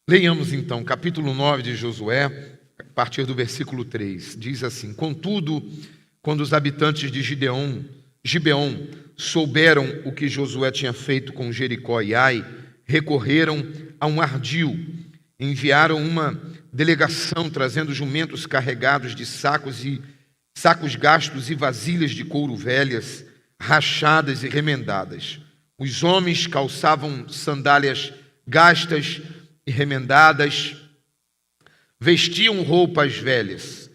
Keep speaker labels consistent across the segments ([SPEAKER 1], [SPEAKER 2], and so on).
[SPEAKER 1] Leiamos então, capítulo 9 de Josué, a partir do versículo 3. Diz assim: Contudo, quando os habitantes de Gibeon souberam o que Josué tinha feito com Jericó e Ai, recorreram a um ardil. Enviaram uma delegação trazendo jumentos carregados de sacos gastos e vasilhas de couro velhas, rachadas e remendadas. Os homens calçavam sandálias gastas e remendadas, vestiam roupas velhas.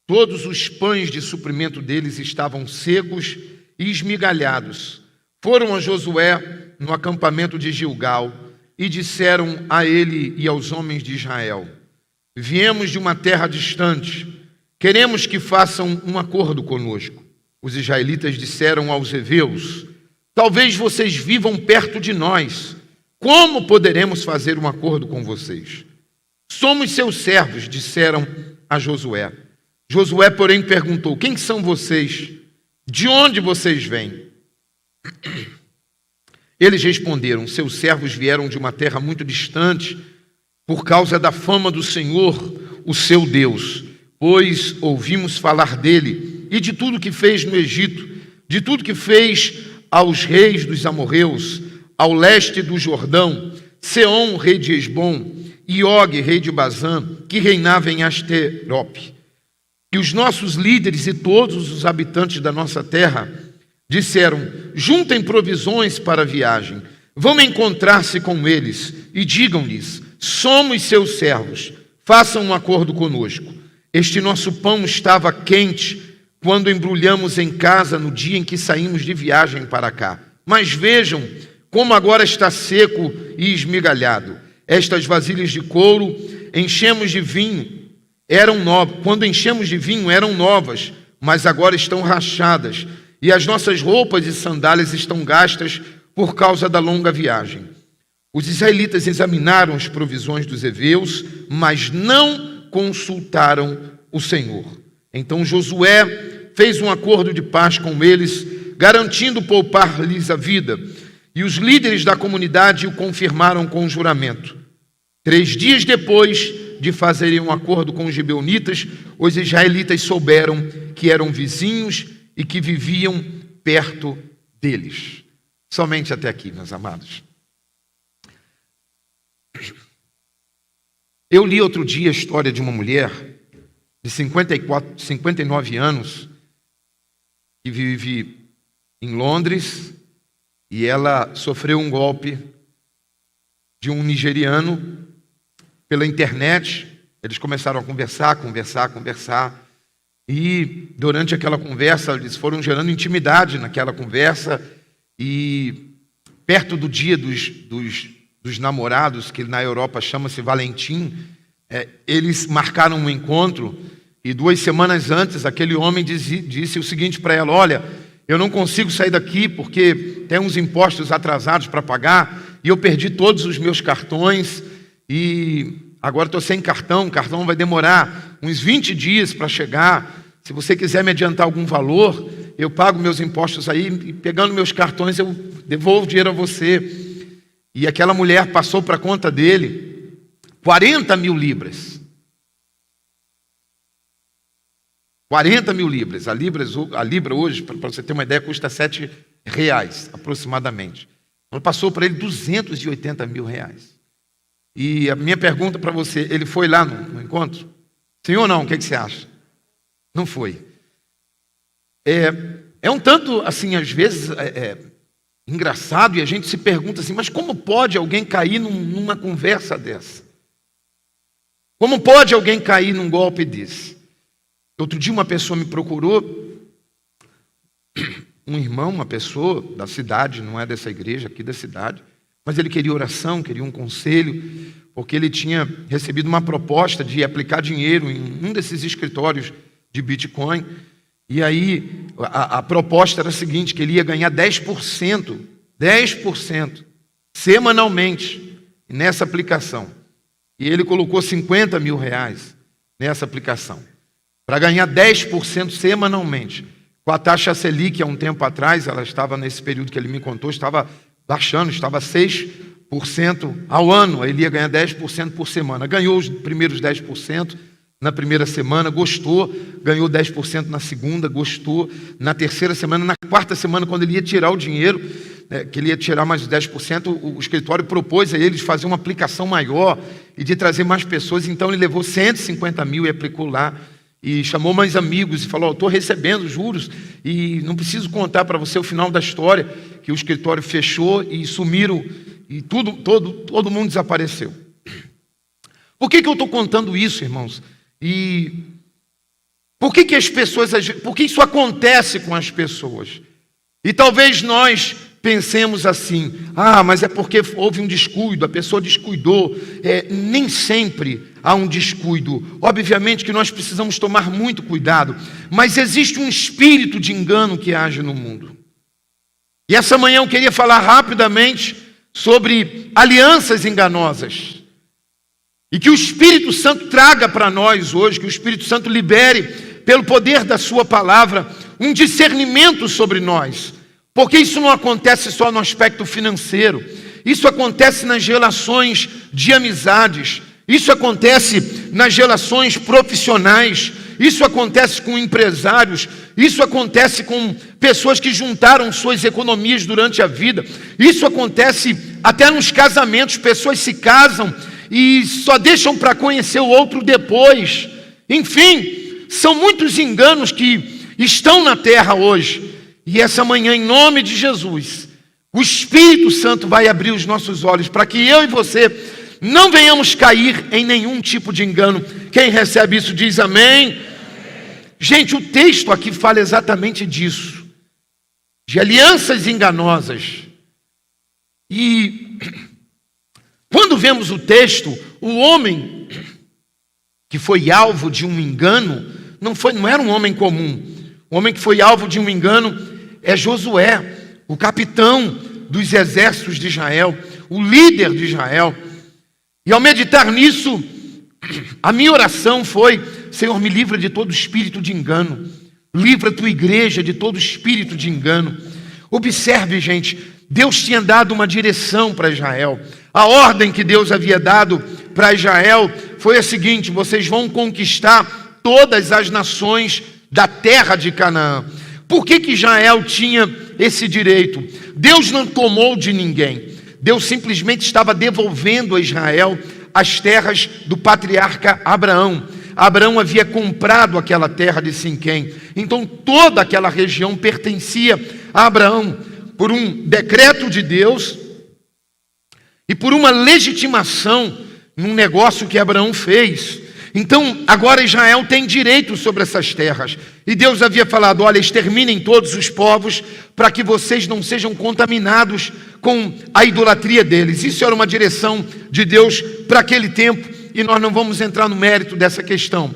[SPEAKER 1] Todos os pães de suprimento deles estavam secos e esmigalhados. Foram a Josué no acampamento de Gilgal e disseram a ele e aos homens de Israel: Viemos de uma terra distante, queremos que façam um acordo conosco. Os israelitas disseram aos heveus: Talvez vocês vivam perto de nós. Como poderemos fazer um acordo com vocês? Somos seus servos, disseram a Josué. Josué, porém, perguntou: Quem são vocês? De onde vocês vêm? Eles responderam: Seus servos vieram de uma terra muito distante, por causa da fama do Senhor, o seu Deus, pois ouvimos falar dele e de tudo que fez no Egito, de tudo que fez aos reis dos amorreus, ao leste do Jordão, Seom, rei de Esbom, e Og, rei de Bazã, que reinava em Asterope. E os nossos líderes e todos os habitantes da nossa terra disseram: Juntem provisões para a viagem, vão encontrar-se com eles e digam-lhes: Somos seus servos, façam um acordo conosco. Este nosso pão estava quente quando embrulhamos em casa no dia em que saímos de viagem para cá. Mas vejam como agora está seco e esmigalhado. Estas vasilhas de couro enchemos de vinho, quando enchemos de vinho eram novas, mas agora estão rachadas, e as nossas roupas e sandálias estão gastas por causa da longa viagem. Os israelitas examinaram as provisões dos heveus, mas não consultaram o Senhor. Então Josué fez um acordo de paz com eles, garantindo poupar-lhes a vida, e os líderes da comunidade o confirmaram com um juramento. 3 dias depois de fazerem um acordo com os gibeonitas, os israelitas souberam que eram vizinhos e que viviam perto deles. Somente até aqui, meus amados. Eu li outro dia a história de uma mulher de 59 anos que vive em Londres, e ela sofreu um golpe de um nigeriano pela internet. Eles começaram a conversar, e durante aquela conversa eles foram gerando intimidade naquela conversa, e perto do dia dos namorados, que na Europa chama-se Valentim, eles marcaram um encontro, e 2 semanas antes aquele homem disse o seguinte para ela: Olha, eu não consigo sair daqui porque tem uns impostos atrasados para pagar, e eu perdi todos os meus cartões, e agora estou sem cartão, o cartão vai demorar uns 20 dias para chegar. Se você quiser me adiantar algum valor, eu pago meus impostos aí, e pegando meus cartões eu devolvo o dinheiro a você. E aquela mulher passou para a conta dele 40 mil libras. 40 mil libras. A libra hoje, para você ter uma ideia, custa R$7 aproximadamente. Ela passou para ele 280 mil reais. E a minha pergunta para você: ele foi lá no encontro? Sim ou não? O que você acha? Não foi. É um tanto, assim, às vezes, engraçado, e a gente se pergunta assim: mas como pode alguém cair numa conversa dessa? Como pode alguém cair num golpe desse? Outro dia uma pessoa me procurou, um irmão, uma pessoa da cidade, não é dessa igreja, aqui da cidade, mas ele queria oração, queria um conselho, porque ele tinha recebido uma proposta de aplicar dinheiro em um desses escritórios de Bitcoin, e aí a proposta era a seguinte, que ele ia ganhar 10% semanalmente nessa aplicação. E ele colocou R$50 mil nessa aplicação, para ganhar 10% semanalmente. Com a taxa Selic, há um tempo atrás, ela estava nesse período que ele me contou, estava baixando, estava 6 ao ano, ele ia ganhar 10% por semana. Ganhou os primeiros 10% na primeira semana, gostou, ganhou 10% na segunda, gostou, na terceira semana, na quarta semana, quando ele ia tirar o dinheiro, que ele ia tirar mais 10%, o escritório propôs a ele de fazer uma aplicação maior e de trazer mais pessoas, então ele levou 150 mil e aplicou lá, e chamou mais amigos e falou, estou recebendo juros e não preciso contar para você o final da história, que o escritório fechou e sumiram, e todo mundo desapareceu. Por que eu estou contando isso, irmãos? E por que isso acontece com as pessoas? E talvez nós pensemos assim, mas é porque houve um descuido, a pessoa descuidou. Nem sempre há um descuido. Obviamente que nós precisamos tomar muito cuidado, mas existe um espírito de engano que age no mundo. E essa manhã eu queria falar rapidamente sobre alianças enganosas. E que o Espírito Santo traga para nós hoje, que o Espírito Santo libere, pelo poder da sua palavra, um discernimento sobre nós. Porque isso não acontece só no aspecto financeiro, isso acontece nas relações de amizades, isso acontece nas relações profissionais, isso acontece com empresários, isso acontece com pessoas que juntaram suas economias durante a vida, isso acontece até nos casamentos, pessoas se casam e só deixam para conhecer o outro depois. Enfim, são muitos enganos que estão na terra hoje. E essa manhã, em nome de Jesus, o Espírito Santo vai abrir os nossos olhos para que eu e você não venhamos cair em nenhum tipo de engano. Quem recebe isso diz amém. Gente, o texto aqui fala exatamente disso, de alianças enganosas. E quando vemos o texto, o homem que foi alvo de um engano não era um homem comum. O homem que foi alvo de um engano é Josué, o capitão dos exércitos de Israel, o líder de Israel. E ao meditar nisso, a minha oração foi: Senhor, me livra de todo espírito de engano, livra a tua igreja de todo espírito de engano. Observe, gente, Deus tinha dado uma direção para Israel. A ordem que Deus havia dado para Israel foi a seguinte: vocês vão conquistar todas as nações da terra de Canaã. Por que Israel tinha esse direito? Deus não tomou de ninguém. Deus simplesmente estava devolvendo a Israel as terras do patriarca Abraão. Abraão havia comprado aquela terra de Siquém. Então toda aquela região pertencia a Abraão. Por um decreto de Deus e por uma legitimação num negócio que Abraão fez. Então, agora Israel tem direito sobre essas terras. E Deus havia falado: olha, exterminem todos os povos para que vocês não sejam contaminados com a idolatria deles. Isso era uma direção de Deus para aquele tempo, e nós não vamos entrar no mérito dessa questão.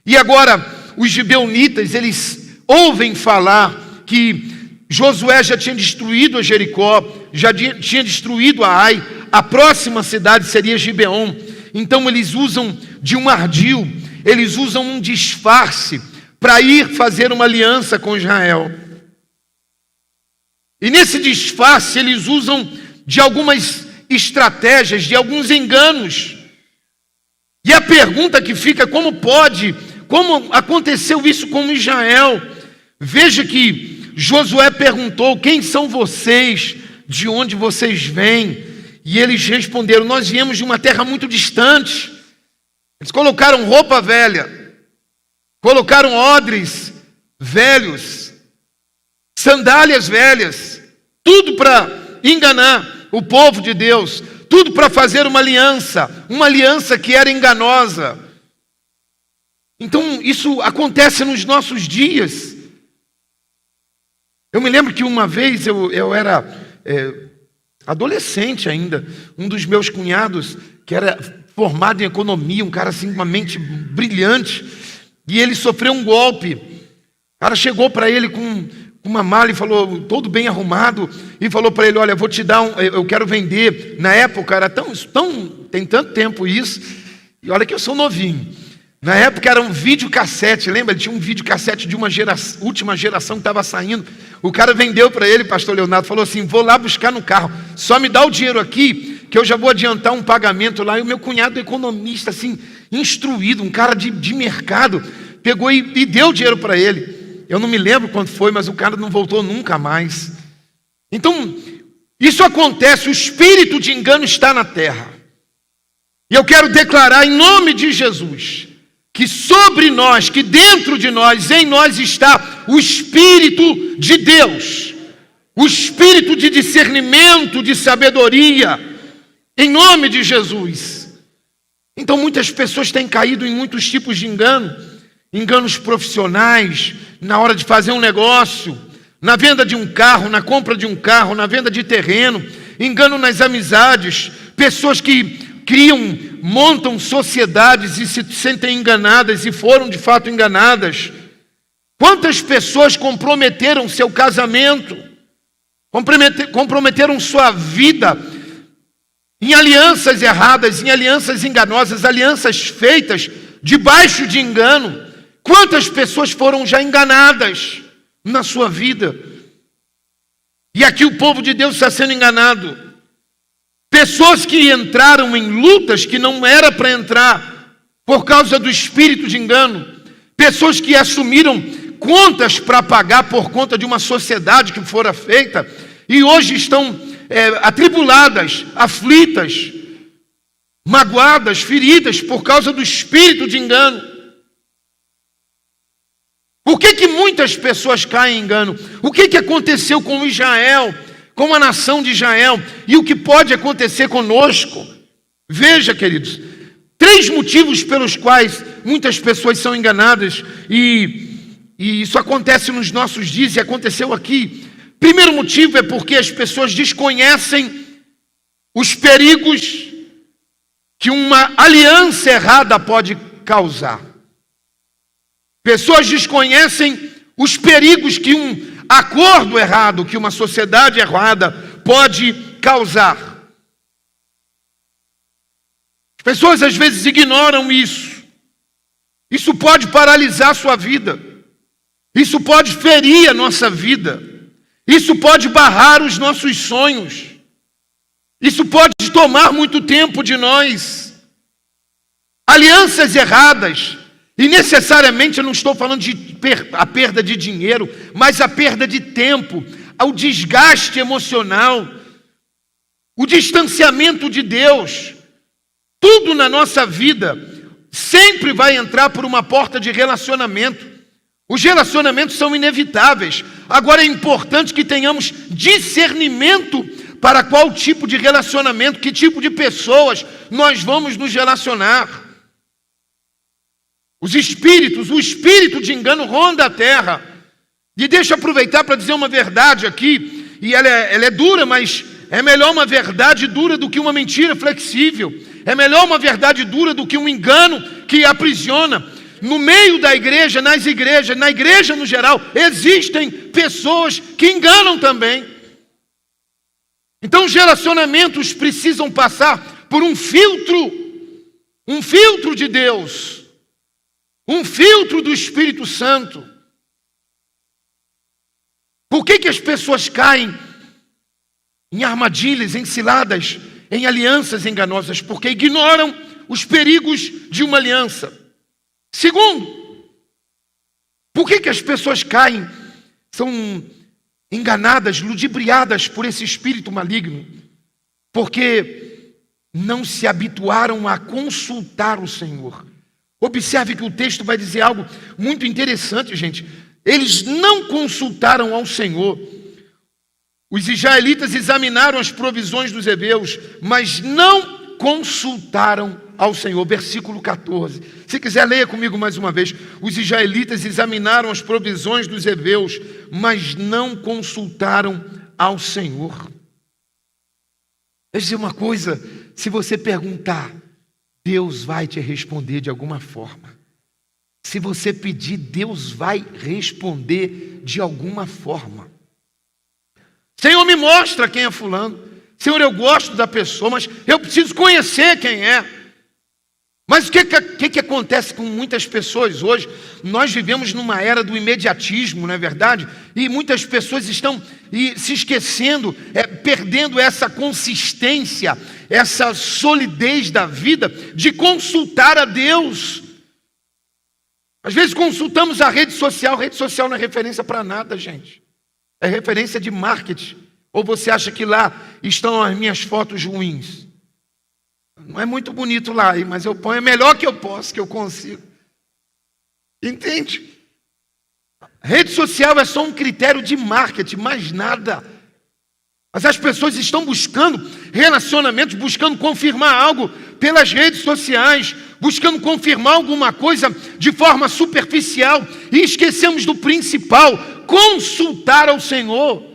[SPEAKER 1] E agora, os gibeonitas, eles ouvem falar que Josué já tinha destruído a Jericó, já tinha destruído a Ai, a próxima cidade seria Gibeon. Então eles usam de um ardil, eles usam um disfarce para ir fazer uma aliança com Israel. E nesse disfarce eles usam de algumas estratégias, de alguns enganos. E a pergunta que fica: como aconteceu isso com Israel? Veja que Josué perguntou: quem são vocês? De onde vocês vêm? E eles responderam: nós viemos de uma terra muito distante. Eles colocaram roupa velha, colocaram odres velhos, sandálias velhas, tudo para enganar o povo de Deus, tudo para fazer uma aliança que era enganosa. Então isso acontece nos nossos dias. Eu me lembro que uma vez eu era adolescente ainda, um dos meus cunhados, que era formado em economia, um cara assim com uma mente brilhante, e ele sofreu um golpe. O cara chegou para ele com uma mala e falou, todo bem arrumado, e falou para ele: olha, vou te dar eu quero vender. Na época era tem tanto tempo isso, e olha que eu sou novinho. Na época era um videocassete, lembra? Ele tinha um videocassete de uma última geração que estava saindo. O cara vendeu para ele, pastor Leonardo, falou assim: vou lá buscar no carro, só me dá o dinheiro aqui que eu já vou adiantar um pagamento lá. E o meu cunhado economista, assim, instruído, um cara de mercado, pegou e deu dinheiro para ele. Eu não me lembro quanto foi, mas o cara não voltou nunca mais. Então, isso acontece, o espírito de engano está na terra. E eu quero declarar em nome de Jesus, que sobre nós, que dentro de nós, em nós está o Espírito de Deus, o Espírito de discernimento, de sabedoria, em nome de Jesus. Então muitas pessoas têm caído em muitos tipos de engano, enganos profissionais, na hora de fazer um negócio, na venda de um carro, na compra de um carro, na venda de terreno, engano nas amizades, pessoas que montam sociedades e se sentem enganadas e foram de fato enganadas. Quantas pessoas comprometeram seu casamento, comprometeram sua vida em alianças erradas, em alianças enganosas, alianças feitas debaixo de engano. Quantas pessoas foram já enganadas na sua vida? E aqui o povo de Deus está sendo enganado. Pessoas que entraram em lutas que não era para entrar por causa do espírito de engano. Pessoas que assumiram contas para pagar por conta de uma sociedade que fora feita e hoje estão atribuladas, aflitas, magoadas, feridas por causa do espírito de engano. Por que muitas pessoas caem em engano? O que aconteceu com Israel? Com a nação de Israel, e o que pode acontecer conosco? Veja, queridos, 3 motivos pelos quais muitas pessoas são enganadas, e isso acontece nos nossos dias, e aconteceu aqui. Primeiro motivo é porque as pessoas desconhecem os perigos que uma aliança errada pode causar. Pessoas desconhecem os perigos que um acordo errado, que uma sociedade errada pode causar. As pessoas às vezes ignoram isso. Isso pode paralisar a sua vida. Isso pode ferir a nossa vida. Isso pode barrar os nossos sonhos. Isso pode tomar muito tempo de nós. Alianças erradas. E necessariamente eu não estou falando de a perda de dinheiro, mas a perda de tempo, o desgaste emocional, o distanciamento de Deus. Tudo na nossa vida sempre vai entrar por uma porta de relacionamento. Os relacionamentos são inevitáveis. Agora é importante que tenhamos discernimento para qual tipo de relacionamento, que tipo de pessoas nós vamos nos relacionar. O espírito de engano ronda a terra. E deixa eu aproveitar para dizer uma verdade aqui, e ela é dura, mas é melhor uma verdade dura do que uma mentira flexível. É melhor uma verdade dura do que um engano que aprisiona. No meio da igreja, nas igrejas, na igreja no geral, existem pessoas que enganam também. Então os relacionamentos precisam passar por um filtro de Deus. Um filtro do Espírito Santo. Por que as pessoas caem em armadilhas, em ciladas, em alianças enganosas? Porque ignoram os perigos de uma aliança. Segundo, por que as pessoas caem, são enganadas, ludibriadas por esse espírito maligno? Porque não se habituaram a consultar o Senhor. Observe que o texto vai dizer algo muito interessante, gente. Eles não consultaram ao Senhor. Os israelitas examinaram as provisões dos heveus, mas não consultaram ao Senhor. Versículo 14. Se quiser, leia comigo mais uma vez. Os israelitas examinaram as provisões dos heveus, mas não consultaram ao Senhor. Deixa eu dizer uma coisa, se você perguntar, Deus vai te responder de alguma forma. Se você pedir, Deus vai responder de alguma forma. Senhor, me mostra quem é fulano. Senhor, eu gosto da pessoa, mas eu preciso conhecer quem é. Mas o que que acontece com muitas pessoas hoje? Nós vivemos numa era do imediatismo, não é verdade? E muitas pessoas estão se esquecendo, perdendo essa consistência, essa solidez da vida de consultar a Deus. Às vezes consultamos a rede social não é referência para nada, gente. É referência de marketing. Ou você acha que lá estão as minhas fotos ruins? Não é muito bonito lá, mas eu ponho o melhor que eu posso, que eu consigo. Entende? Rede social é só um critério de marketing, mais nada. Mas as pessoas estão buscando relacionamentos, buscando confirmar algo pelas redes sociais, buscando confirmar alguma coisa de forma superficial, e esquecemos do principal: consultar ao Senhor.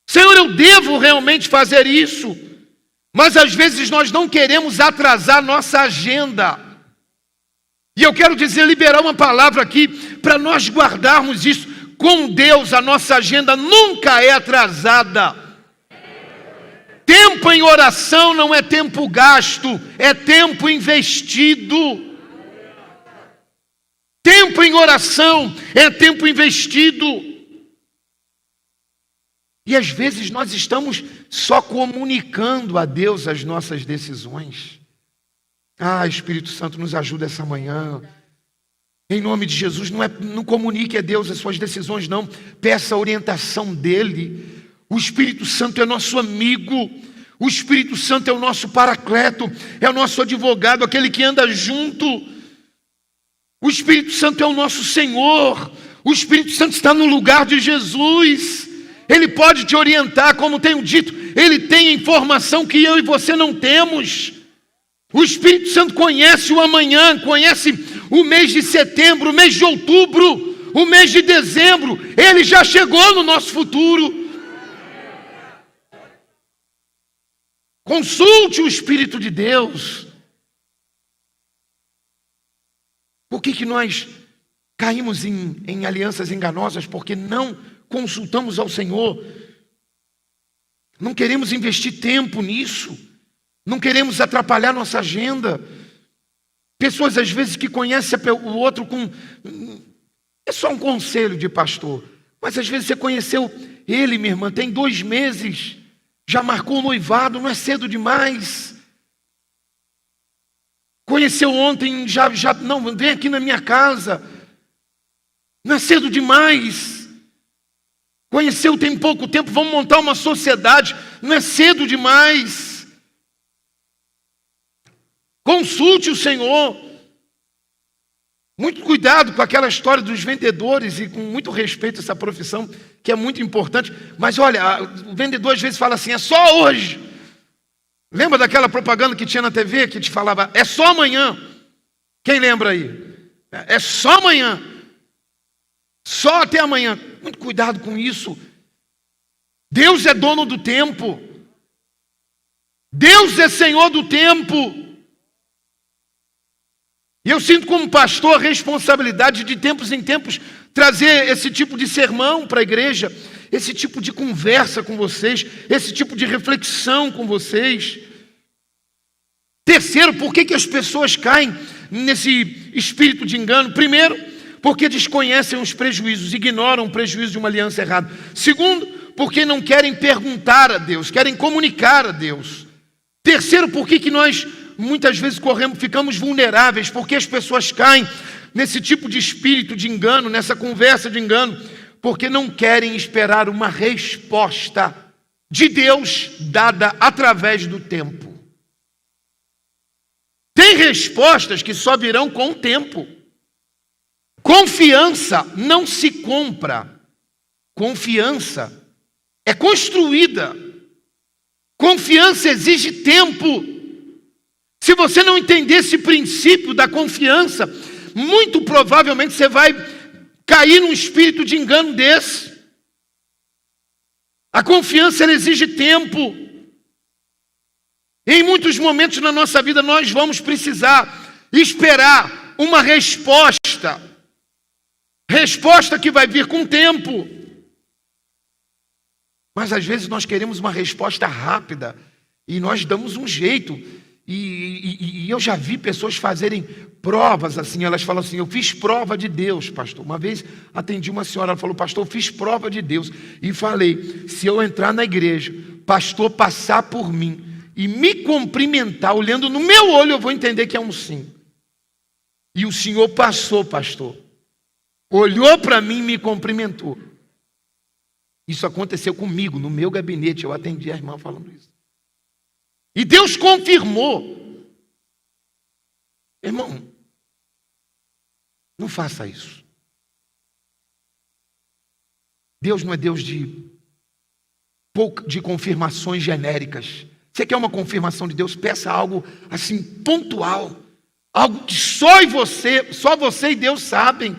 [SPEAKER 1] Senhor, eu devo realmente fazer isso? Mas às vezes nós não queremos atrasar nossa agenda. E eu quero liberar uma palavra aqui para nós guardarmos isso. Com Deus, a nossa agenda nunca é atrasada. Tempo em oração não é tempo gasto, é tempo investido. Tempo em oração é tempo investido. E às vezes nós estamos só comunicando a Deus as nossas decisões. Espírito Santo, nos ajuda essa manhã. Em nome de Jesus, não comunique a Deus as suas decisões, não. Peça a orientação dEle. O Espírito Santo é nosso amigo. O Espírito Santo é o nosso paracleto, é o nosso advogado, aquele que anda junto. O Espírito Santo é o nosso Senhor. O Espírito Santo está no lugar de Jesus. Ele pode te orientar, como tenho dito. Ele tem informação que eu e você não temos. O Espírito Santo conhece o amanhã, conhece o mês de setembro, o mês de outubro, o mês de dezembro. Ele já chegou no nosso futuro. Consulte o Espírito de Deus. Por que nós caímos em alianças enganosas? Porque não consultamos ao Senhor. Não queremos investir tempo nisso. Não queremos atrapalhar nossa agenda. Pessoas às vezes que conhecem o outro com... É só um conselho de pastor. Mas às vezes você conheceu ele, minha irmã, tem 2 meses. Já marcou o noivado, não é cedo demais. Conheceu ontem, não, vem aqui na minha casa. Não é cedo demais. Conheceu tem pouco tempo, vamos montar uma sociedade. Não é cedo demais. Consulte o Senhor. Muito cuidado com aquela história dos vendedores, e com muito respeito a essa profissão, que é muito importante. Mas olha, o vendedor às vezes fala assim, é só hoje. Lembra daquela propaganda que tinha na TV, que te falava, é só amanhã? Quem lembra aí? É só amanhã. Só até amanhã. Muito cuidado com isso. Deus é dono do tempo. Deus é Senhor do tempo. E eu sinto como pastor a responsabilidade de tempos em tempos trazer esse tipo de sermão para a igreja, esse tipo de conversa com vocês, esse tipo de reflexão com vocês. Terceiro, por que as pessoas caem nesse espírito de engano? Primeiro, porque desconhecem os prejuízos, ignoram o prejuízo de uma aliança errada. Segundo, porque não querem perguntar a Deus, querem comunicar a Deus. Terceiro, por que nós muitas vezes ficamos vulneráveis? Porque as pessoas caem nesse tipo de espírito de engano, nessa conversa de engano, porque não querem esperar uma resposta de Deus dada através do tempo. Tem respostas que só virão com o tempo. Confiança não se compra. Confiança é construída. Confiança exige tempo. Se você não entender esse princípio da confiança, muito provavelmente você vai cair num espírito de engano desse. A confiança ela exige tempo. Em muitos momentos na nossa vida nós vamos precisar esperar uma resposta. Resposta que vai vir com tempo. Mas às vezes nós queremos uma resposta rápida e nós damos um jeito. E E eu já vi pessoas fazerem provas assim, elas falam assim, eu fiz prova de Deus, pastor. Uma vez atendi uma senhora, ela falou, pastor, eu fiz prova de Deus. E falei, se eu entrar na igreja, pastor passar por mim e me cumprimentar, olhando no meu olho, eu vou entender que é um sim. E o senhor passou, pastor. Olhou para mim e me cumprimentou. Isso aconteceu comigo, no meu gabinete, eu atendi a irmã falando isso. E Deus confirmou. Irmão, não faça isso. Deus não é Deus de confirmações genéricas. Você quer uma confirmação de Deus? Peça algo assim pontual. Algo que só você e Deus sabem.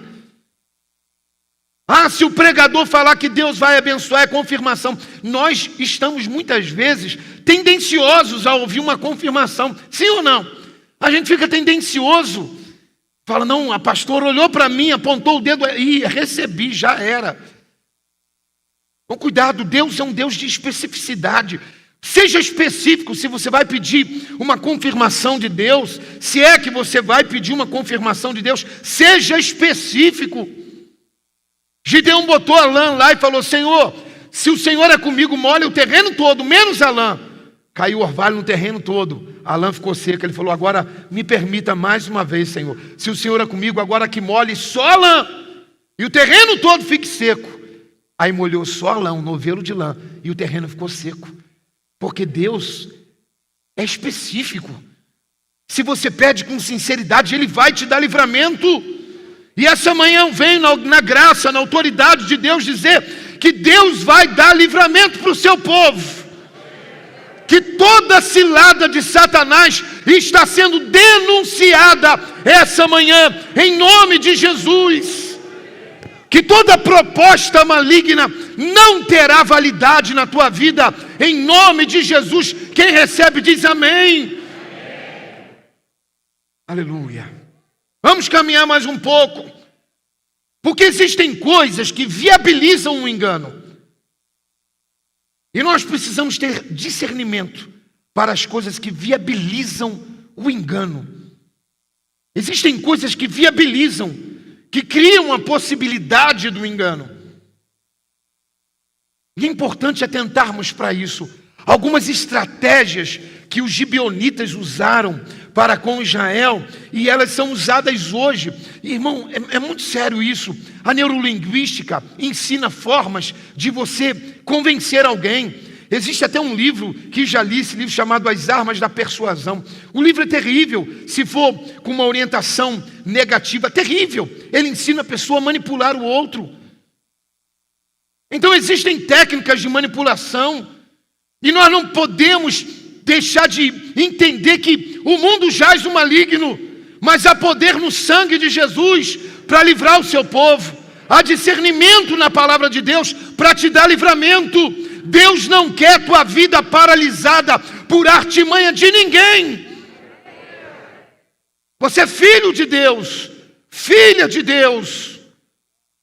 [SPEAKER 1] Ah, se o pregador falar que Deus vai abençoar, é confirmação. Nós estamos muitas vezes tendenciosos a ouvir uma confirmação. Sim ou não? A gente fica tendencioso. Fala, não, a pastora olhou para mim, apontou o dedo e recebi, já era. Então, cuidado, Deus é um Deus de especificidade. Seja específico se você vai pedir uma confirmação de Deus. Se é que você vai pedir uma confirmação de Deus, seja específico. Gideão botou a lã lá e falou, Senhor, se o Senhor é comigo, molha o terreno todo, menos a lã. Caiu o orvalho no terreno todo, a lã ficou seca. Ele falou, agora me permita mais uma vez, Senhor. Se o Senhor é comigo, agora que molhe só a lã e o terreno todo fique seco. Aí molhou só a lã, um novelo de lã, e o terreno ficou seco. Porque Deus é específico. Se você pede com sinceridade, Ele vai te dar livramento. E essa manhã eu venho na graça, na autoridade de Deus dizer que Deus vai dar livramento para o seu povo. Que toda cilada de Satanás está sendo denunciada essa manhã, em nome de Jesus. Que toda proposta maligna não terá validade na tua vida, em nome de Jesus. Quem recebe diz amém. Aleluia. Vamos caminhar mais um pouco, porque existem coisas que viabilizam o engano. E nós precisamos ter discernimento para as coisas que viabilizam o engano. Existem coisas que viabilizam, que criam a possibilidade do engano. E é importante atentarmos para isso. Algumas estratégias que os gibeonitas usaram para com Israel, e elas são usadas hoje. Irmão, é muito sério isso. A neurolinguística ensina formas de você convencer alguém. Existe até um livro que já li, esse livro chamado As Armas da Persuasão. O livro é terrível, se for com uma orientação negativa, terrível. Ele ensina a pessoa a manipular o outro. Então existem técnicas de manipulação, e nós não podemos deixar de entender que o mundo jaz no maligno, mas há poder no sangue de Jesus para livrar o seu povo. Há discernimento na palavra de Deus para te dar livramento. Deus não quer tua vida paralisada por artimanha de ninguém. Você é filho de Deus, filha de Deus.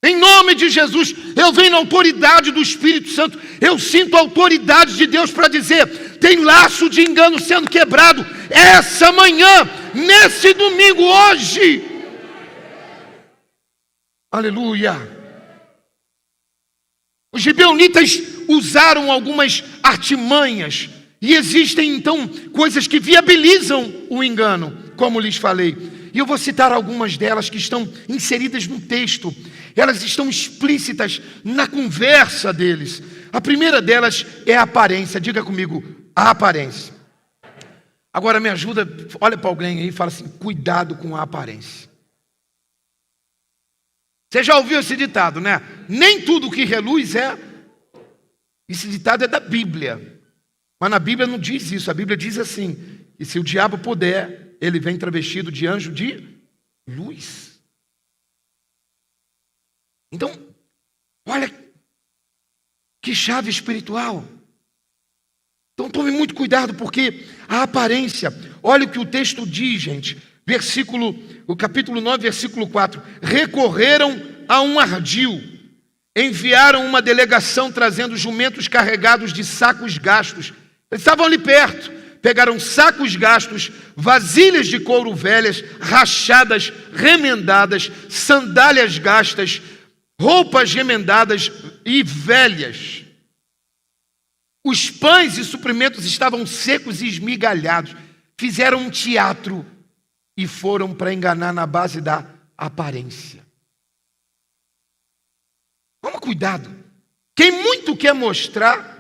[SPEAKER 1] Em nome de Jesus, eu venho na autoridade do Espírito Santo. Eu sinto a autoridade de Deus para dizer: tem laço de engano sendo quebrado essa manhã, nesse domingo, hoje. Aleluia. Os gibeonitas usaram algumas artimanhas, e existem então coisas que viabilizam o engano, como lhes falei. E eu vou citar algumas delas que estão inseridas no texto. Elas estão explícitas na conversa deles. A primeira delas é a aparência. Diga comigo, a aparência. Agora me ajuda, olha para alguém aí e fala assim: cuidado com a aparência. Você já ouviu esse ditado, né? Nem tudo que reluz é. Esse ditado é da Bíblia. Mas na Bíblia não diz isso. A Bíblia diz assim: e se o diabo puder, ele vem travestido de anjo de luz. Então, olha que chave espiritual. Então tome muito cuidado, porque a aparência, olha o que o texto diz, gente. O capítulo 9, versículo 4. Recorreram a um ardil, enviaram uma delegação trazendo jumentos carregados de sacos gastos. Eles estavam ali perto, pegaram sacos gastos, vasilhas de couro velhas, rachadas, remendadas, sandálias gastas, roupas remendadas e velhas. Os pães e suprimentos estavam secos e esmigalhados. Fizeram um teatro e foram para enganar na base da aparência. Toma cuidado. Quem muito quer mostrar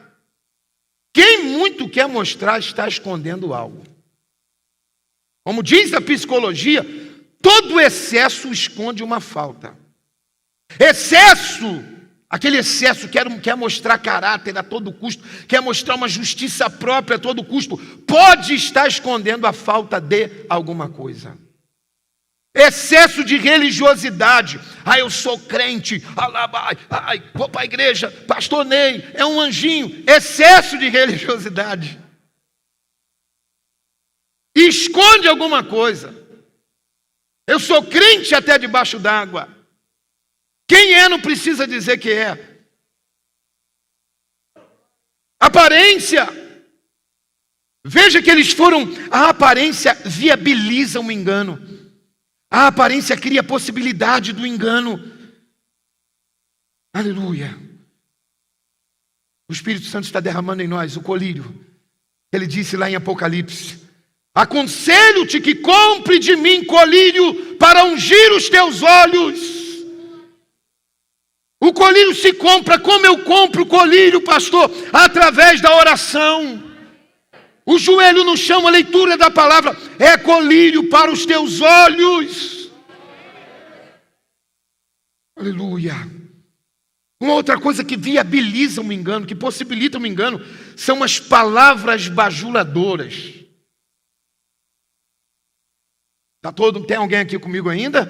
[SPEAKER 1] está escondendo algo. Como diz a psicologia, todo excesso esconde uma falta. Aquele excesso quer mostrar caráter a todo custo, quer mostrar uma justiça própria a todo custo, pode estar escondendo a falta de alguma coisa. Excesso de religiosidade. Eu sou crente, vou para a igreja, pastor Ney, é um anjinho. Excesso de religiosidade. Esconde alguma coisa. Eu sou crente até debaixo d'água. Quem é não precisa dizer que é. Aparência. Veja que eles foram... A aparência viabiliza um engano. A aparência cria a possibilidade do engano. Aleluia. O Espírito Santo está derramando em nós o colírio. Ele disse lá em Apocalipse: aconselho-te que compre de mim colírio para ungir os teus olhos. O colírio se compra como eu compro o colírio, pastor? Através da oração. O joelho no chão, a leitura da palavra, é colírio para os teus olhos. Aleluia. Uma outra coisa que viabiliza um engano, que possibilita um engano, são as palavras bajuladoras. Tem alguém aqui comigo ainda?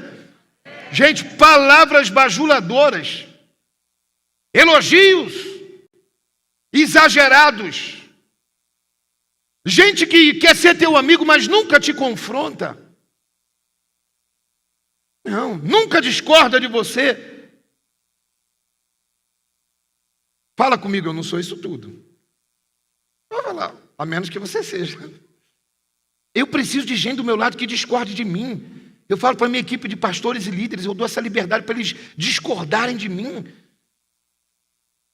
[SPEAKER 1] Gente, palavras bajuladoras. Elogios exagerados. Gente que quer ser teu amigo, mas nunca te confronta. Não, nunca discorda de você. Fala comigo, eu não sou isso tudo. Vou falar, a menos que você seja. Eu preciso de gente do meu lado que discorde de mim. Eu falo para a minha equipe de pastores e líderes, eu dou essa liberdade para eles discordarem de mim.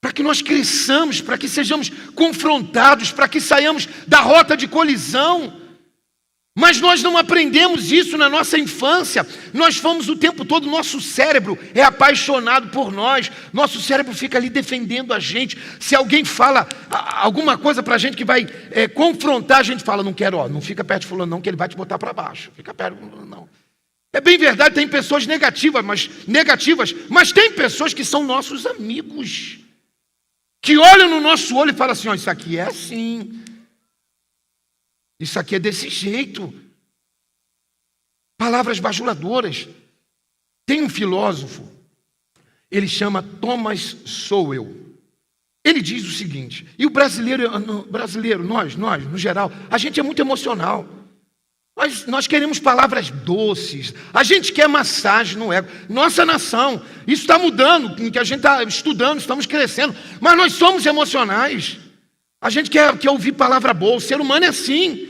[SPEAKER 1] Para que nós cresçamos, para que sejamos confrontados, para que saiamos da rota de colisão. Mas nós não aprendemos isso na nossa infância. Nós fomos o tempo todo, nosso cérebro é apaixonado por nós. Nosso cérebro fica ali defendendo a gente. Se alguém fala alguma coisa para a gente que vai confrontar, a gente fala, não quero, não fica perto de fulano não, que ele vai te botar para baixo. Fica perto, não. É bem verdade, tem pessoas negativas, mas tem pessoas que são nossos amigos. Que olham no nosso olho e falam assim, isso aqui é assim. Isso aqui é desse jeito. Palavras bajuladoras. Tem um filósofo, ele chama Thomas Sowell. Ele diz o seguinte, e o brasileiro, nós, no geral, a gente é muito emocional. Nós queremos palavras doces, a gente quer massagem no ego. Nossa nação, isso está mudando, que a gente está estudando, estamos crescendo, mas nós somos emocionais. A gente quer ouvir palavra boa, o ser humano é assim.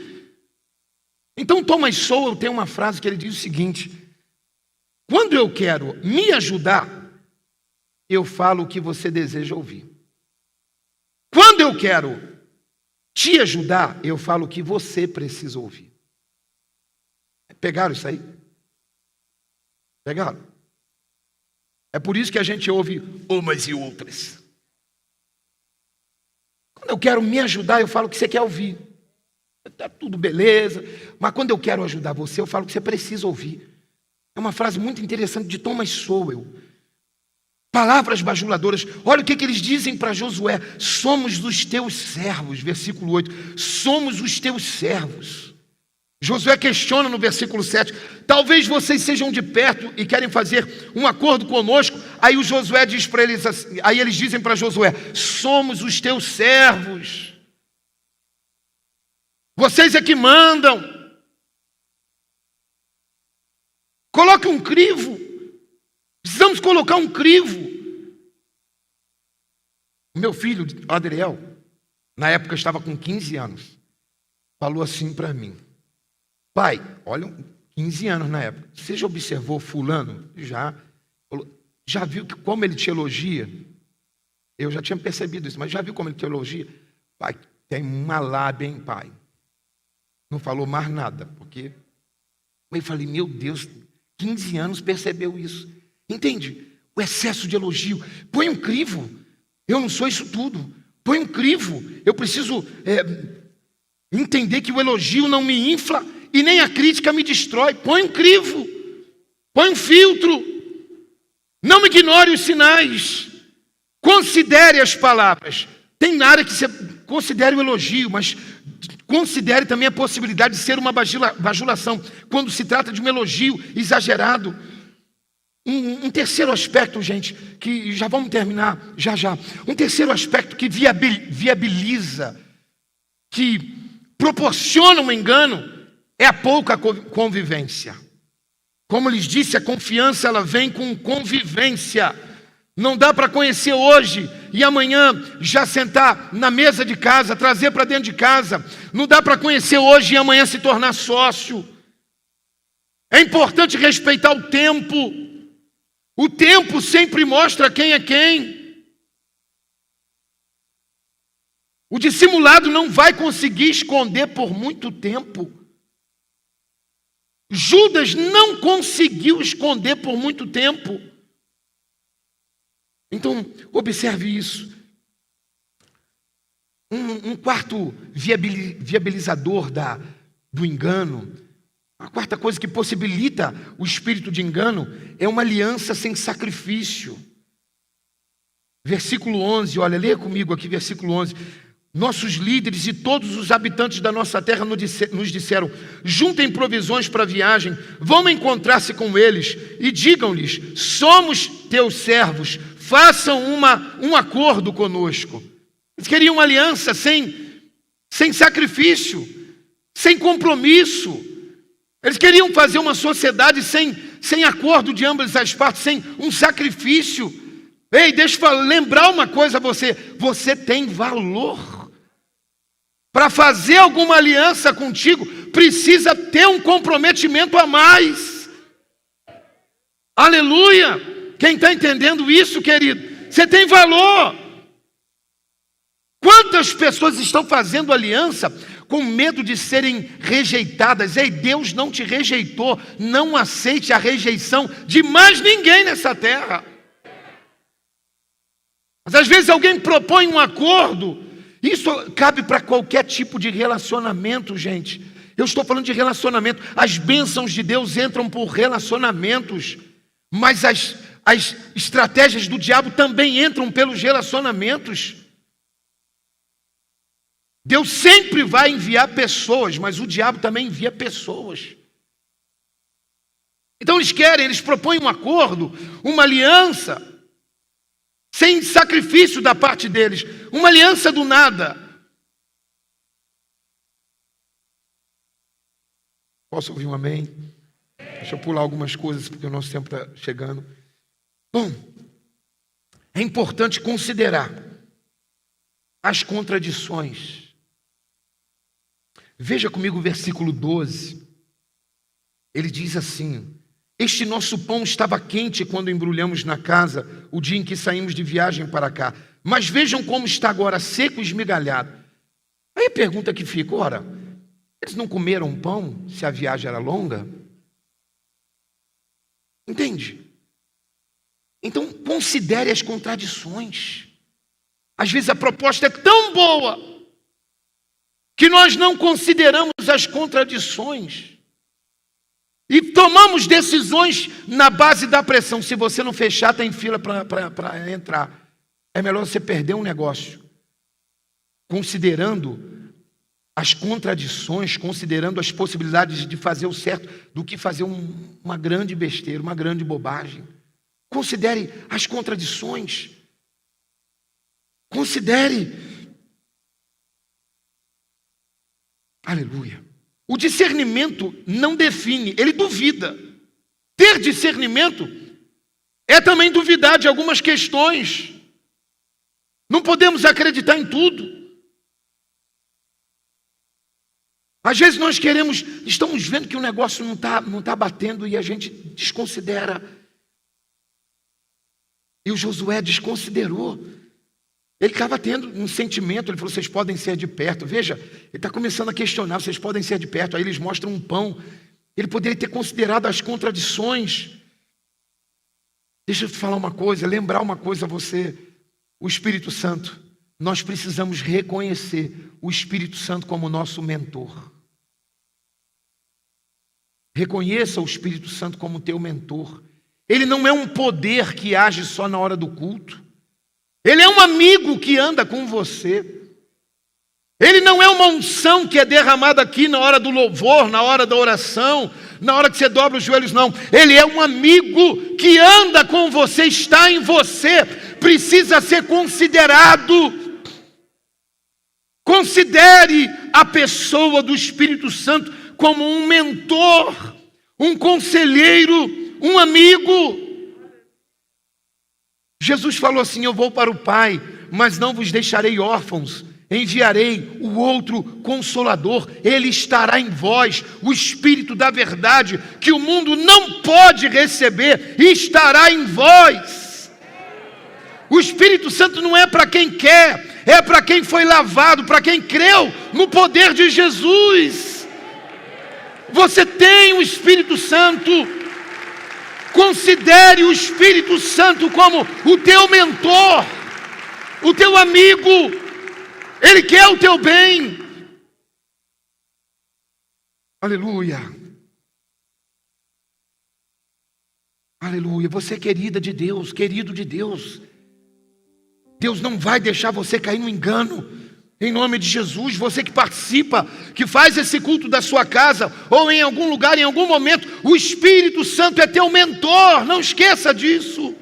[SPEAKER 1] Então Thomas Sowell tem uma frase que ele diz o seguinte: quando eu quero me ajudar, eu falo o que você deseja ouvir. Quando eu quero te ajudar, eu falo o que você precisa ouvir. Pegaram isso aí? Pegaram? É por isso que a gente ouve umas e outras. Quando eu quero me ajudar, eu falo o que você quer ouvir. Está tudo beleza. Mas quando eu quero ajudar você, eu falo o que você precisa ouvir. É uma frase muito interessante de Thomas Sowell. Palavras bajuladoras. Olha o que eles dizem para Josué. Somos os teus servos. Versículo 8. Somos os teus servos. Josué questiona no versículo 7, talvez vocês sejam de perto e querem fazer um acordo conosco. Aí o Josué diz para eles assim, aí eles dizem para Josué, somos os teus servos. Vocês é que mandam. Coloque um crivo. Precisamos colocar um crivo. O meu filho, Adriel, na época estava com 15 anos. falou assim para mim: pai, olha, 15 anos na época, você já observou fulano? Já. Já viu como ele te elogia? Eu já tinha percebido isso, mas já viu como ele te elogia? Pai, tem uma lábia, hein, pai? Não falou mais nada, porque... Eu falei, meu Deus, 15 anos percebeu isso. Entende? O excesso de elogio. Põe um crivo. Eu não sou isso tudo. Põe um crivo. Eu preciso entender que o elogio não me infla e nem a crítica me destrói. Põe um crivo. Põe um filtro. Não ignore os sinais. Considere as palavras. Tem área que você considere o elogio, mas considere também a possibilidade de ser uma bajulação, quando se trata de um elogio exagerado. Um terceiro aspecto, gente, que já vamos terminar, já. Um terceiro aspecto que viabiliza, que proporciona um engano, é a pouca convivência. Como lhes disse, a confiança ela vem com convivência. Não dá para conhecer hoje e amanhã já sentar na mesa de casa, trazer para dentro de casa. Não dá para conhecer hoje e amanhã se tornar sócio. É importante respeitar o tempo. O tempo sempre mostra quem é quem. O dissimulado não vai conseguir esconder por muito tempo. Judas não conseguiu esconder por muito tempo. Então, observe isso. Um quarto viabilizador do engano, a quarta coisa que possibilita o espírito de engano é uma aliança sem sacrifício. Versículo 11, olha, leia comigo aqui, versículo 11. Nossos líderes e todos os habitantes da nossa terra nos disseram: juntem provisões para a viagem, vão encontrar-se com eles e digam-lhes: somos teus servos, façam um acordo conosco. Eles queriam uma aliança sem sacrifício, sem compromisso. Eles queriam fazer uma sociedade sem acordo de ambas as partes, sem um sacrifício. Ei, deixa eu lembrar uma coisa a você. Você tem valor. Para fazer alguma aliança contigo, precisa ter um comprometimento a mais. Aleluia! Quem está entendendo isso, querido? Você tem valor. Quantas pessoas estão fazendo aliança com medo de serem rejeitadas? Ei, Deus não te rejeitou. Não aceite a rejeição de mais ninguém nessa terra. Mas às vezes alguém propõe um acordo. Isso cabe para qualquer tipo de relacionamento, gente. Eu estou falando de relacionamento. As bênçãos de Deus entram por relacionamentos. Mas as estratégias do diabo também entram pelos relacionamentos. Deus sempre vai enviar pessoas, mas o diabo também envia pessoas. Então eles propõem um acordo, uma aliança, sem sacrifício da parte deles, uma aliança do nada. Posso ouvir um amém? Deixa eu pular algumas coisas, porque o nosso tempo está chegando. Bom, é importante considerar as contradições. Veja comigo o versículo 12. Ele diz assim: este nosso pão estava quente quando embrulhamos na casa, o dia em que saímos de viagem para cá. Mas vejam como está agora, seco e esmigalhado. Aí a pergunta que fica, ora, eles não comeram pão se a viagem era longa? Entende? Então considere as contradições. Às vezes a proposta é tão boa que nós não consideramos as contradições. E tomamos decisões na base da pressão. Se você não fechar, tem fila para entrar. É melhor você perder um negócio. Considerando as contradições, considerando as possibilidades de fazer o certo, do que fazer uma grande besteira, uma grande bobagem. Considere as contradições. Considere. Aleluia. O discernimento não define, ele duvida. Ter discernimento é também duvidar de algumas questões. Não podemos acreditar em tudo. Às vezes nós estamos vendo que o negócio não tá batendo e a gente desconsidera. E o Josué desconsiderou. Ele estava tendo um sentimento, ele falou, vocês podem ser de perto. Veja, ele está começando a questionar, vocês podem ser de perto. Aí eles mostram um pão. Ele poderia ter considerado as contradições. Deixa eu te falar uma coisa, lembrar uma coisa a você. O Espírito Santo, nós precisamos reconhecer o Espírito Santo como nosso mentor. Reconheça o Espírito Santo como teu mentor. Ele não é um poder que age só na hora do culto. Ele é um amigo que anda com você. Ele não é uma unção que é derramada aqui na hora do louvor, na hora da oração, na hora que você dobra os joelhos, não. Ele é um amigo que anda com você, está em você, precisa ser considerado. Considere a pessoa do Espírito Santo como um mentor, um conselheiro, um amigo. Jesus falou assim, eu vou para o Pai, mas não vos deixarei órfãos, enviarei o outro Consolador, ele estará em vós, o Espírito da verdade, que o mundo não pode receber, estará em vós. O Espírito Santo não é para quem quer, é para quem foi lavado, para quem creu no poder de Jesus. Você tem o Espírito Santo. Considere o Espírito Santo como o teu mentor, o teu amigo. Ele quer o teu bem. Aleluia. Aleluia. Você é querida de Deus, querido de Deus. Deus não vai deixar você cair no engano. Em nome de Jesus, você que participa, que faz esse culto da sua casa, ou em algum lugar, em algum momento, o Espírito Santo é teu mentor, não esqueça disso.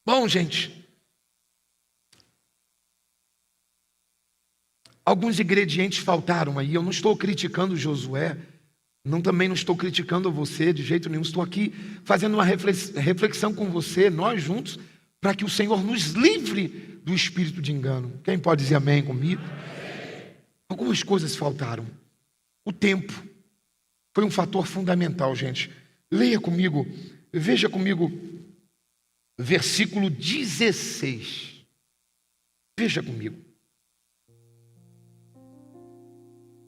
[SPEAKER 1] Bom, gente, alguns ingredientes faltaram aí. Eu não estou criticando Josué, também não estou criticando você de jeito nenhum. Estou aqui fazendo uma reflexão com você, nós juntos, para que o Senhor nos livre do espírito de engano. Quem pode dizer amém comigo? Algumas coisas faltaram. O tempo foi um fator fundamental, gente. Leia comigo, veja comigo, versículo 16. Veja comigo.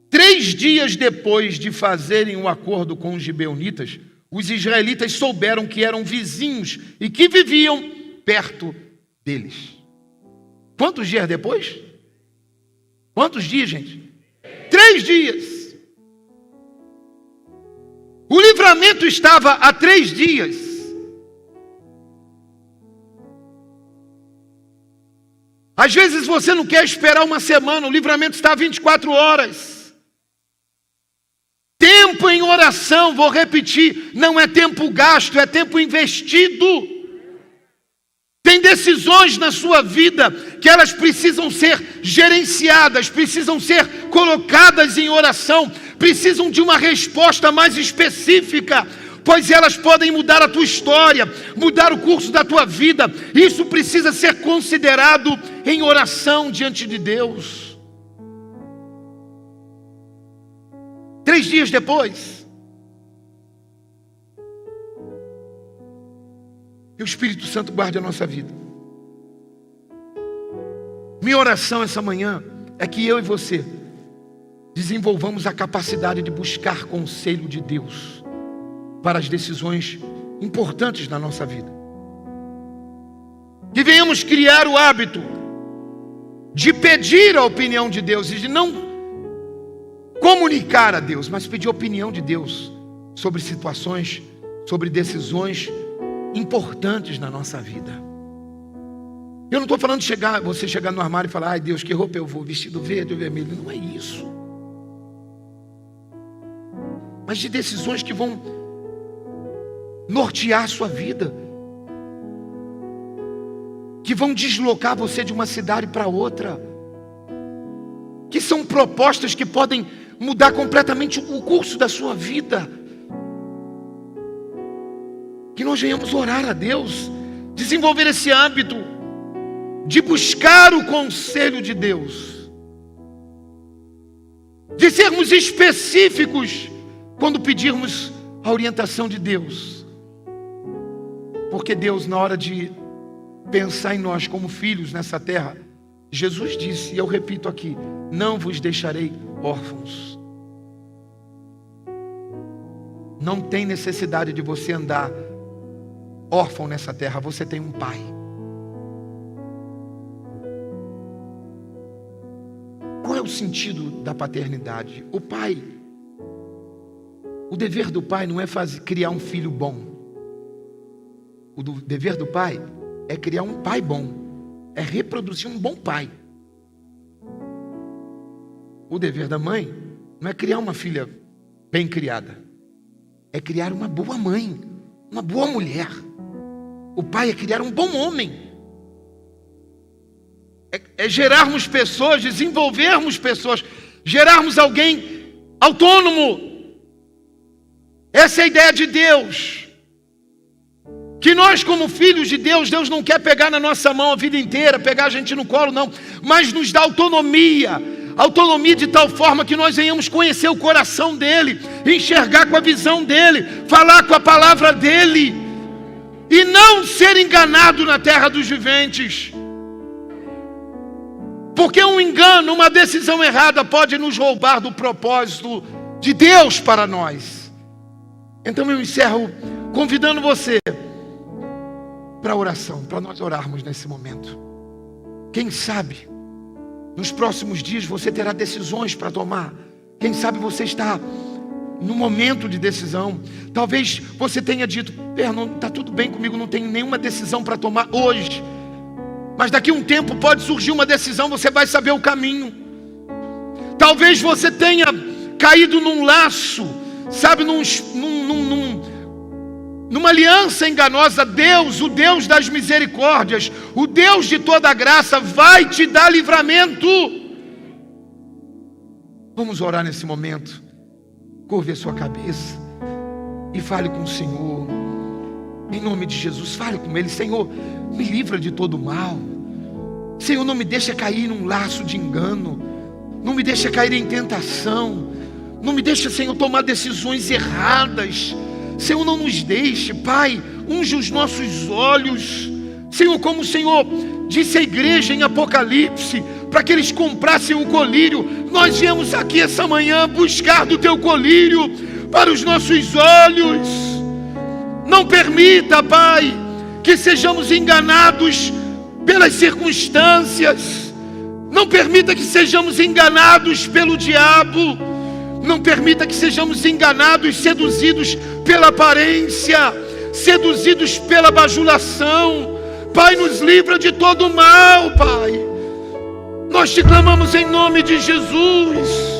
[SPEAKER 1] 3 dias depois de fazerem um acordo com os gibeonitas, os israelitas souberam que eram vizinhos e que viviam perto deles. Quantos dias depois? Quantos dias, gente? 3 dias. O livramento estava há 3 dias. Às vezes você não quer esperar uma semana, o livramento está a 24 horas. Tempo em oração, vou repetir, não é tempo gasto, é tempo investido. Tem decisões na sua vida que elas precisam ser gerenciadas, precisam ser colocadas em oração, precisam de uma resposta mais específica, pois elas podem mudar a tua história, mudar o curso da tua vida. Isso precisa ser considerado em oração diante de Deus. 3 dias depois, que o Espírito Santo guarde a nossa vida. Minha oração essa manhã é que eu e você desenvolvamos a capacidade de buscar conselho de Deus para as decisões importantes na nossa vida. Que venhamos criar o hábito de pedir a opinião de Deus e de não comunicar a Deus, mas pedir a opinião de Deus sobre situações, sobre decisões importantes na nossa vida. Eu não estou falando de você chegar no armário e falar, ai Deus, que roupa eu vou, vestido verde ou vermelho. Não é isso. Mas de decisões que vão nortear a sua vida, que vão deslocar você de uma cidade para outra, que são propostas que podem mudar completamente o curso da sua vida. Que nós venhamos orar a Deus, desenvolver esse hábito de buscar o conselho de Deus. de sermos específicos quando pedirmos a orientação de Deus. Porque Deus, na hora de pensar em nós como filhos nessa terra, Jesus disse, e eu repito aqui, não vos deixarei órfãos. Não tem necessidade de você andar órfão nessa terra, você tem um pai. Qual é o sentido da paternidade? O pai, o dever do pai não é criar um filho bom. O dever do pai é criar um pai bom, é reproduzir um bom pai. O dever da mãe não é criar uma filha bem criada, é criar uma boa mãe, uma boa mulher. O pai é criar um bom homem. É gerarmos pessoas, desenvolvermos pessoas, gerarmos alguém autônomo. Essa é a ideia de Deus. Que nós, como filhos de Deus, Deus não quer pegar na nossa mão a vida inteira, pegar a gente no colo, não, mas nos dá autonomia. Autonomia de tal forma que nós venhamos conhecer o coração dEle, enxergar com a visão dEle, falar com a palavra dEle, e não ser enganado na terra dos viventes. Porque um engano, uma decisão errada pode nos roubar do propósito de Deus para nós. Então eu encerro convidando você para a oração, para nós orarmos nesse momento. Quem sabe, nos próximos dias você terá decisões para tomar. Quem sabe você está no momento de decisão. Talvez você tenha dito, está tudo bem comigo, não tenho nenhuma decisão para tomar hoje. Mas daqui a um tempo pode surgir uma decisão, você vai saber o caminho. Talvez você tenha caído num laço, sabe, numa aliança enganosa. Deus, o Deus das misericórdias, o Deus de toda a graça, vai te dar livramento. Vamos orar nesse momento. Curve a sua cabeça e fale com o Senhor. Em nome de Jesus, fale com Ele. Senhor, me livra de todo mal. Senhor, não me deixa cair num laço de engano. Não me deixa cair em tentação. Não me deixa, Senhor, tomar decisões erradas. Senhor, não nos deixe, Pai, unge os nossos olhos. Senhor, como o Senhor disse à igreja em Apocalipse, para que eles comprassem o colírio, nós viemos aqui essa manhã buscar do Teu colírio para os nossos olhos. Não permita, Pai, que sejamos enganados pelas circunstâncias. Não permita que sejamos enganados pelo diabo. Não permita que sejamos enganados, seduzidos pela aparência, seduzidos pela bajulação. Pai, nos livra de todo mal, Pai. Nós te clamamos em nome de Jesus.